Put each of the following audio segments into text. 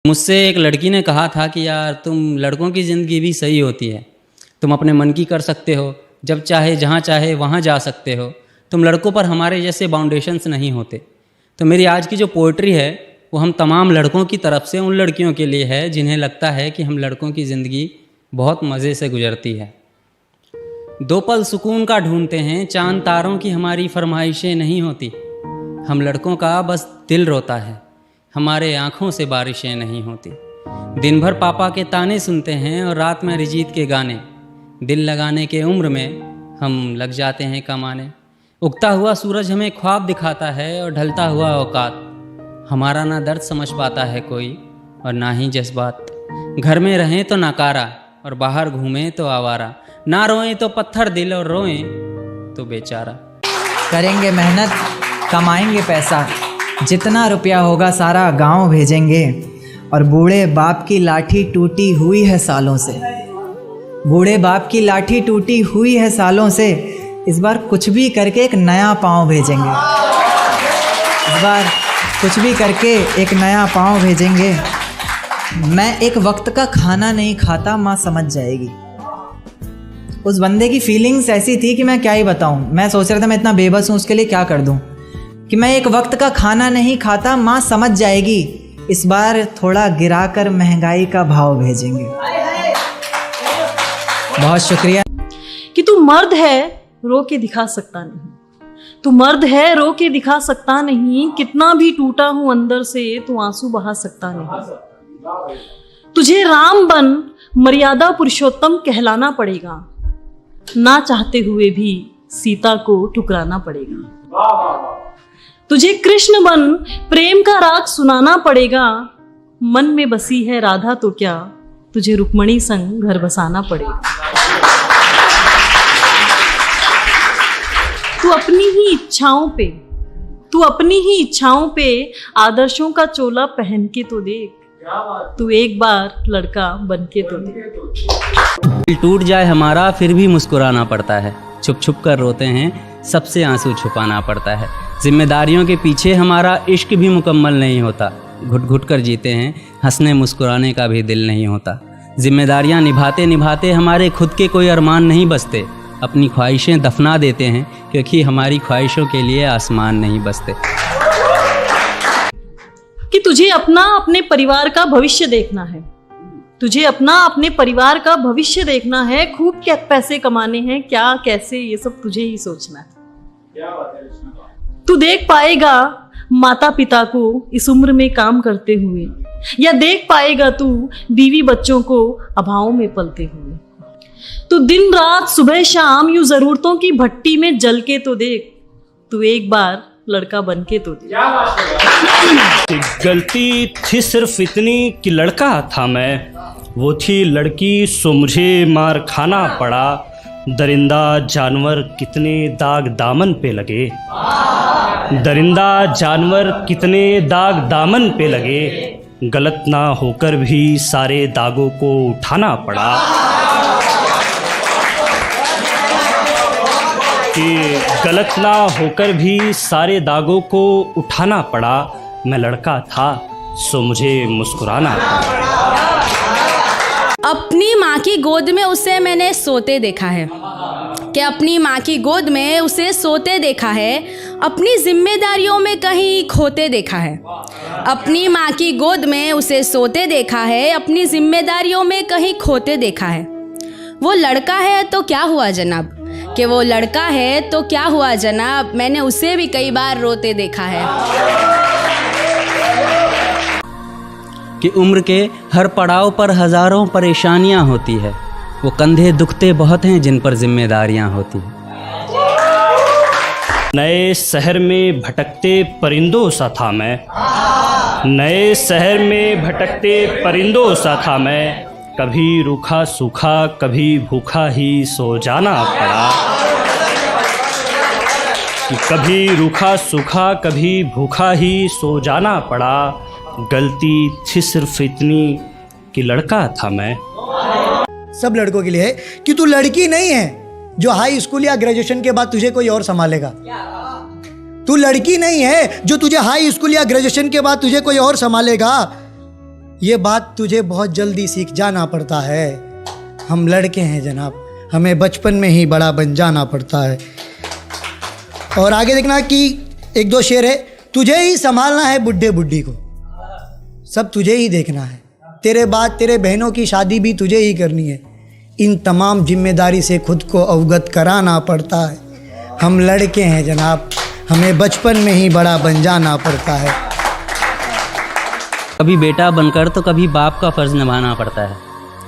मुझसे एक लड़की ने कहा था कि यार तुम लड़कों की ज़िंदगी भी सही होती है, तुम अपने मन की कर सकते हो, जब चाहे जहाँ चाहे वहाँ जा सकते हो, तुम लड़कों पर हमारे जैसे बाउंडेशंस नहीं होते। तो मेरी आज की जो पोइट्री है वो हम तमाम लड़कों की तरफ से उन लड़कियों के लिए है जिन्हें लगता है कि हम लड़कों की ज़िंदगी बहुत मज़े से गुजरती है। दो पल सुकून का ढूंढते हैं, चांद तारों की हमारी फरमाइशें नहीं होती। हम लड़कों का बस दिल रोता है, हमारे आँखों से बारिशें नहीं होती। दिन भर पापा के ताने सुनते हैं और रात में अरिजीत के गाने। दिल लगाने के उम्र में हम लग जाते हैं कमाने। उगता हुआ सूरज हमें ख्वाब दिखाता है और ढलता हुआ औकात। हमारा ना दर्द समझ पाता है कोई और ना ही जज्बात। घर में रहें तो नाकारा और बाहर घूमें तो आवारा। ना रोएं तो पत्थर दिल और रोएं तो बेचारा। करेंगे मेहनत, कमाएंगे पैसा, जितना रुपया होगा सारा गांव भेजेंगे। और बूढ़े बाप की लाठी टूटी हुई है सालों से, बूढ़े बाप की लाठी टूटी हुई है सालों से। इस बार कुछ भी करके एक नया पाँव भेजेंगे, इस बार कुछ भी करके एक नया पाँव भेजेंगे। मैं एक वक्त का खाना नहीं खाता, माँ समझ जाएगी। उस बंदे की फीलिंग्स ऐसी थी कि मैं क्या ही बताऊँ। मैं सोच रहा था मैं इतना बेबस हूँ, उसके लिए क्या कर दूँ। कि मैं एक वक्त का खाना नहीं खाता, माँ समझ जाएगी। इस बार थोड़ा गिराकर महंगाई का भाव भेजेंगे। बहुत शुक्रिया। कि तू मर्द है रो के दिखा सकता नहीं, तू मर्द है रो के दिखा सकता नहीं। कितना भी टूटा हूं अंदर से तू आंसू बहा सकता नहीं। तुझे राम बन मर्यादा पुरुषोत्तम कहलाना पड़ेगा, ना चाहते हुए भी सीता को ठुकराना पड़ेगा। तुझे कृष्ण बन प्रेम का राग सुनाना पड़ेगा। मन में बसी है राधा तो क्या, तुझे रुक्मणी संग घर बसाना पड़ेगा। तू अपनी ही इच्छाओं पे आदर्शों का चोला पहन के तो देख। तू एक बार लड़का बन के तो देख। दिल टूट जाए हमारा फिर भी मुस्कुराना पड़ता है। छुप छुप कर रोते हैं, सबसे आंसू छुपाना पड़ता है। जिम्मेदारियों के पीछे हमारा इश्क भी मुकम्मल नहीं होता। घुट घुट कर जीते हैं, हंसने मुस्कुराने का भी दिल नहीं होता। जिम्मेदारियां निभाते निभाते हमारे खुद के कोई अरमान नहीं बसते। अपनी ख्वाहिशें दफना देते हैं क्योंकि हमारी ख्वाहिशों के लिए आसमान नहीं बसते। कि तुझे अपने परिवार का भविष्य देखना है, तुझे अपने परिवार का भविष्य देखना है। खूब क्या पैसे कमाने हैं, क्या कैसे, ये सब तुझे ही सोचना है। क्या बात है। तू देख पाएगा माता पिता को इस उम्र में काम करते हुए, या देख पाएगा तू बीवी बच्चों को अभावों में पलते हुए। तू दिन रात सुबह शाम यूं जरूरतों की भट्टी में जल के तो देख। तू एक बार लड़का बन के तो देख। गलती थी सिर्फ इतनी कि लड़का था मैं, वो थी लड़की सो मुझे मार खाना पड़ा। दरिंदा जानवर कितने दाग दामन पे लगे, दरिंदा जानवर कितने दाग दामन पे लगे। गलत ना होकर भी सारे दागों को उठाना पड़ा। कि गलत ना होकर भी सारे दागों को उठाना पड़ा। मैं लड़का था सो मुझे मुस्कुराना पड़ा। अपनी माँ की गोद में उसे मैंने सोते देखा है, कि अपनी माँ की गोद में उसे सोते देखा है। अपनी जिम्मेदारियों में कहीं खोते देखा है। अपनी माँ की गोद में उसे सोते देखा है, अपनी जिम्मेदारियों में कहीं खोते देखा है। वो लड़का है तो क्या हुआ जनाब, कि वो लड़का है तो क्या हुआ जनाब, मैंने उसे भी कई बार रोते देखा है। कि उम्र के हर पड़ाव पर हज़ारों परेशानियां होती है। वो कंधे दुखते बहुत हैं जिन पर जिम्मेदारियां होती हैं। नए शहर में भटकते परिंदों सा था मैं, नए शहर में भटकते परिंदों सा था मैं। कभी रूखा सूखा कभी भूखा ही सो जाना पड़ा। कभी रूखा सूखा कभी भूखा ही सो जाना पड़ा। गलती थी सिर्फ इतनी कि लड़का था मैं। सब लड़कों के लिए है कि तू लड़की नहीं है जो हाई स्कूल या ग्रेजुएशन के बाद तुझे कोई और संभालेगा। तू लड़की नहीं है जो तुझे हाई स्कूल या ग्रेजुएशन के बाद तुझे कोई और संभालेगा। ये बात तुझे बहुत जल्दी सीख जाना पड़ता है। हम लड़के हैं जनाब, हमें बचपन में ही बड़ा बन जाना पड़ता है। और आगे देखना कि एक दो शेर है। तुझे ही संभालना है बुढ़े बुढ़ी को, सब तुझे ही देखना है। तेरे बाद तेरे बहनों की शादी भी तुझे ही करनी है। इन तमाम जिम्मेदारी से खुद को अवगत कराना पड़ता है। हम लड़के हैं जनाब, हमें बचपन में ही बड़ा बन जाना पड़ता है। कभी बेटा बनकर तो कभी बाप का फ़र्ज़ निभाना पड़ता है।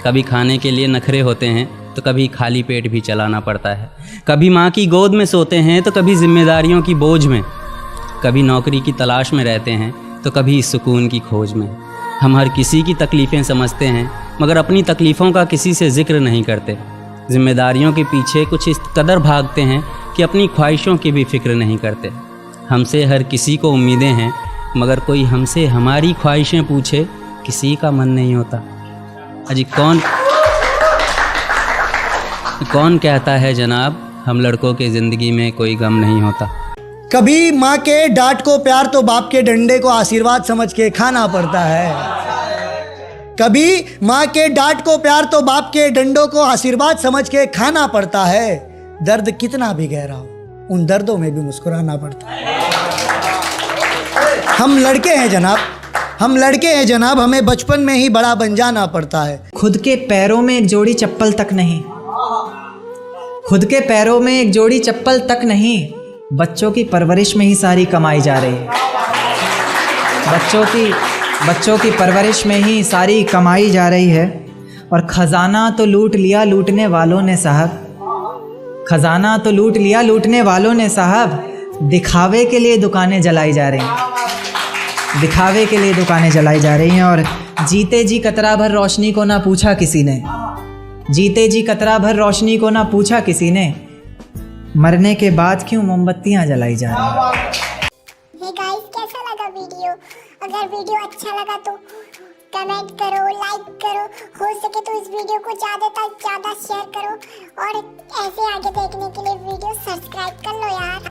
कभी खाने के लिए नखरे होते हैं तो कभी खाली पेट भी चलाना पड़ता है। कभी माँ की गोद में सोते हैं तो कभी जिम्मेदारियों की बोझ में। कभी नौकरी की तलाश में रहते हैं तो कभी सुकून की खोज में। हम हर किसी की तकलीफ़ें समझते हैं मगर अपनी तकलीफ़ों का किसी से जिक्र नहीं करते। जिम्मेदारियों के पीछे कुछ इस कदर भागते हैं कि अपनी ख्वाहिशों की भी फिक्र नहीं करते। हमसे हर किसी को उम्मीदें हैं मगर कोई हमसे हमारी ख्वाहिशें पूछे किसी का मन नहीं होता। अजी कौन कहता है जनाब हम लड़कों की ज़िंदगी में कोई गम नहीं होता। कभी माँ के डांट को प्यार तो बाप के डंडे को आशीर्वाद समझ के खाना पड़ता है। कभी माँ के डांट को प्यार तो बाप के डंडों को आशीर्वाद समझ के खाना पड़ता है। दर्द कितना भी गहरा हो उन दर्दों में भी मुस्कुराना पड़ता है। हम लड़के हैं जनाब, हम लड़के हैं जनाब, हमें बचपन में ही बड़ा बन जाना पड़ता है। खुद के पैरों में एक जोड़ी चप्पल तक नहीं, खुद के पैरों में एक जोड़ी चप्पल तक नहीं, बच्चों की परवरिश में ही सारी कमाई जा रही है। बच्चों की परवरिश में ही सारी कमाई जा रही है। और ख़जाना तो लूट लिया लूटने वालों ने साहब, ख़जाना तो लूट लिया लूटने वालों ने साहब, दिखावे के लिए दुकानें जलाई जा रही हैं, दिखावे के लिए दुकानें जलाई जा रही हैं। और जीते जी कतरा भर रोशनी को ना पूछा किसी ने, जीते जी कतरा भर रोशनी को ना पूछा किसी ने, मरने के बाद क्यों मोमबत्तियां जलाई जा रही हैं। हे गाइस, कैसा लगा वीडियो? अगर वीडियो अच्छा लगा तो कमेंट करो, लाइक करो, हो सके तो इस वीडियो को ज़्यादा से ज़्यादा शेयर करो और ऐसे आगे देखने के लिए वीडियो सब्सक्राइब कर लो यार।